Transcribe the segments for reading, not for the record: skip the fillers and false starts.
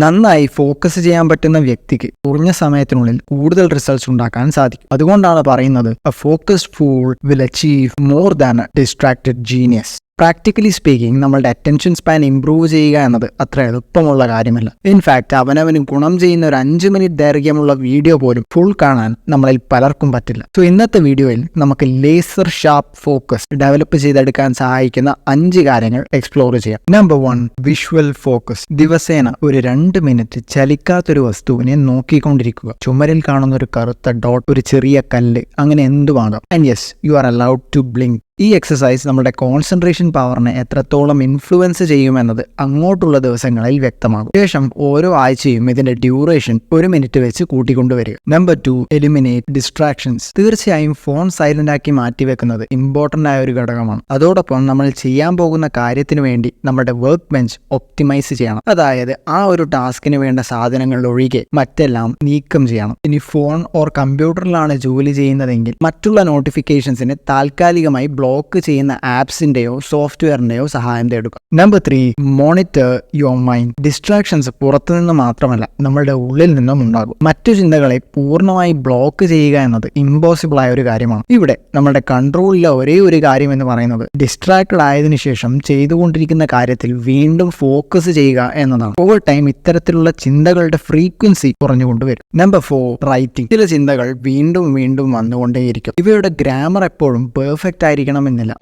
നന്നായി ഫോക്കസ് ചെയ്യാൻ പറ്റുന്ന വ്യക്തിക്ക് കുറഞ്ഞ സമയത്തിനുള്ളിൽ കൂടുതൽ റിസൾട്ട്സ് ഉണ്ടാക്കാൻ സാധിക്കും. അതുകൊണ്ടാണ് പറയുന്നത് A focused fool will achieve more than A distracted genius. Practically speaking നമ്മളുടെ അറ്റൻഷൻ സ്പാൻ ഇംപ്രൂവ് ചെയ്യുക എന്നത് അത്ര എളുപ്പമുള്ള കാര്യമല്ല. ഇൻഫാക്ട് അവനവന് ഗുണം ചെയ്യുന്ന ഒരു 5 മിനിറ്റ് ദൈർഘ്യമുള്ള വീഡിയോ പോലും ഫുൾ കാണാൻ നമ്മളിൽ പലർക്കും പറ്റില്ല. സോ ഇന്നത്തെ വീഡിയോയിൽ നമുക്ക് ലേസർ ഷാർപ്പ് ഫോക്കസ് ഡെവലപ്പ് ചെയ്തെടുക്കാൻ സഹായിക്കുന്ന 5 കാര്യങ്ങൾ എക്സ്പ്ലോർ ചെയ്യാം. Number 1, visual focus. ദിവസേന ഒരു 2 മിനിറ്റ് ചലിക്കാത്തൊരു വസ്തുവിനെ നോക്കിക്കൊണ്ടിരിക്കുക. ചുമരിൽ കാണുന്ന ഒരു കറുത്ത ഡോട്ട്, ഒരു ചെറിയ കല്ല്, അങ്ങനെ എന്തുമാകാം. And yes, you are allowed to blink. ഈ എക്സസൈസ് നമ്മുടെ കോൺസെൻട്രേഷൻ പവറിനെ എത്രത്തോളം ഇൻഫ്ലുവൻസ് ചെയ്യുമെന്നത് അങ്ങോട്ടുള്ള ദിവസങ്ങളിൽ വ്യക്തമാകും. ശേഷം ഓരോ ആഴ്ചയും ഇതിന്റെ ഡ്യൂറേഷൻ 1 മിനിറ്റ് വെച്ച് കൂട്ടിക്കൊണ്ടുവരിക. Number 2, eliminate distractions. തീർച്ചയായും ഫോൺ സൈലന്റ് ആക്കി മാറ്റിവെക്കുന്നത് ഇമ്പോർട്ടന്റ് ആയ ഒരു ഘടകമാണ്. അതോടൊപ്പം നമ്മൾ ചെയ്യാൻ പോകുന്ന കാര്യത്തിന് വേണ്ടി നമ്മുടെ വർക്ക് ബെഞ്ച് ഒപ്റ്റിമൈസ് ചെയ്യണം. അതായത് ആ ഒരു ടാസ്കിന് വേണ്ട സാധനങ്ങൾ ഒഴികെ മറ്റെല്ലാം നീക്കം ചെയ്യണം. ഇനി ഫോൺ ഓർ കമ്പ്യൂട്ടറിലാണ് ജോലി ചെയ്യുന്നതെങ്കിൽ മറ്റുള്ള നോട്ടിഫിക്കേഷൻസിനെ താൽക്കാലികമായി ബ്ലോക്ക് ചെയ്യുന്ന ആപ്സിന്റെയോ സോഫ്റ്റ്വെയറിന്റെയോ സഹായം തേടുക. Number 3, monitor your mind. Distractions പുറത്തുനിന്ന് മാത്രമല്ല നമ്മളുടെ ഉള്ളിൽ നിന്നും ഉണ്ടാകും. മറ്റു ചിന്തകളെ പൂർണ്ണമായി ബ്ലോക്ക് ചെയ്യുക എന്നത് ഇമ്പോസിബിൾ ആയ ഒരു കാര്യമാണ്. ഇവിടെ നമ്മുടെ കൺട്രോളിലെ ഒരേ ഒരു കാര്യം എന്ന് പറയുന്നത് ഡിസ്ട്രാക്റ്റഡ് ആയതിനു ശേഷം ചെയ്തുകൊണ്ടിരിക്കുന്ന കാര്യത്തിൽ വീണ്ടും ഫോക്കസ് ചെയ്യുക എന്നതാണ്. ഓവർ ടൈം ഇത്തരത്തിലുള്ള ചിന്തകളുടെ ഫ്രീക്വൻസി കുറഞ്ഞുകൊണ്ടുവരും. Number 4, writing. ചില ചിന്തകൾ വീണ്ടും വീണ്ടും വന്നുകൊണ്ടേയിരിക്കും. ഇവയുടെ ഗ്രാമർ എപ്പോഴും പെർഫെക്റ്റ് ആയിരിക്കണമെന്നില്ല.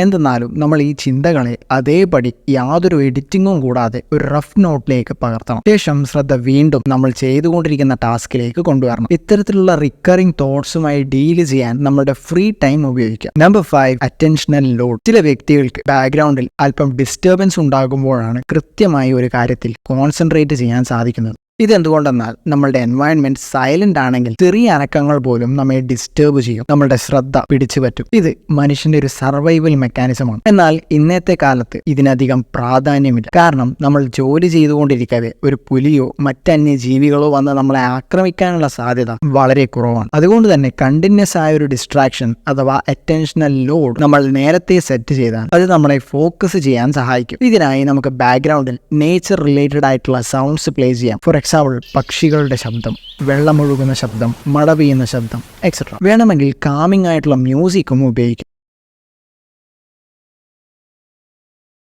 എന്തെന്നാലും നമ്മൾ ഈ ചിന്തകളെ അതേപടി യാതൊരു എഡിറ്റിംഗും കൂടാതെ ഒരു റഫ് നോട്ടിലേക്ക് പകർത്തണം. ശേഷം ശ്രദ്ധ വീണ്ടും നമ്മൾ ചെയ്തുകൊണ്ടിരിക്കുന്ന ടാസ്കിലേക്ക് കൊണ്ടുവരണം. ഇത്തരത്തിലുള്ള റിക്കറിംഗ് തോട്ട്സുമായി ഡീൽ ചെയ്യാൻ നമ്മുടെ ഫ്രീ ടൈം ഉപയോഗിക്കാം. Number 5, attentional load. ചില വ്യക്തികൾക്ക് ബാക്ക്ഗ്രൗണ്ടിൽ അല്പം ഡിസ്റ്റർബൻസ് ഉണ്ടാകുമ്പോഴാണ് കൃത്യമായി ഒരു കാര്യത്തിൽ കോൺസെൻട്രേറ്റ് ചെയ്യാൻ സാധിക്കുന്നത്. ഇതെന്തുകൊണ്ടെന്നാൽ നമ്മളുടെ എൻവയൺമെന്റ് സൈലന്റ് ആണെങ്കിൽ ചെറിയ അനക്കങ്ങൾ പോലും നമ്മെ ഡിസ്റ്റർബ് ചെയ്യും, നമ്മളുടെ ശ്രദ്ധ പിടിച്ചു പറ്റും. ഇത് മനുഷ്യന്റെ ഒരു സർവൈവൽ മെക്കാനിസമാണ്. എന്നാൽ ഇന്നത്തെ കാലത്ത് ഇതിനധികം പ്രാധാന്യമില്ല. കാരണം നമ്മൾ ജോലി ചെയ്തുകൊണ്ടിരിക്കവേ ഒരു പുലിയോ മറ്റന്യ ജീവികളോ വന്ന് നമ്മളെ ആക്രമിക്കാനുള്ള സാധ്യത വളരെ കുറവാണ്. അതുകൊണ്ട് തന്നെ കണ്ടിന്യൂസ് ആയ ഒരു ഡിസ്ട്രാക്ഷൻ അഥവാ അറ്റൻഷണൽ ലോഡ് നമ്മൾ നേരത്തെ സെറ്റ് ചെയ്താൽ അത് നമ്മളെ ഫോക്കസ് ചെയ്യാൻ സഹായിക്കും. ഇതിനായി നമുക്ക് ബാക്ക്ഗ്രൗണ്ടിൽ നേച്ചർ റിലേറ്റഡ് ആയിട്ടുള്ള സൗണ്ട്സ് പ്ലേ ചെയ്യാം. ഫോർ എക്സാമ്പിൾ പക്ഷികളുടെ ശബ്ദം, വെള്ളമൊഴുകുന്ന ശബ്ദം, മഴ പെയ്യുന്ന ശബ്ദം, എക്സെട്ര. വേണമെങ്കിൽ കാമിംഗ് ആയിട്ടുള്ള മ്യൂസിക്കും ഉപയോഗിക്കും.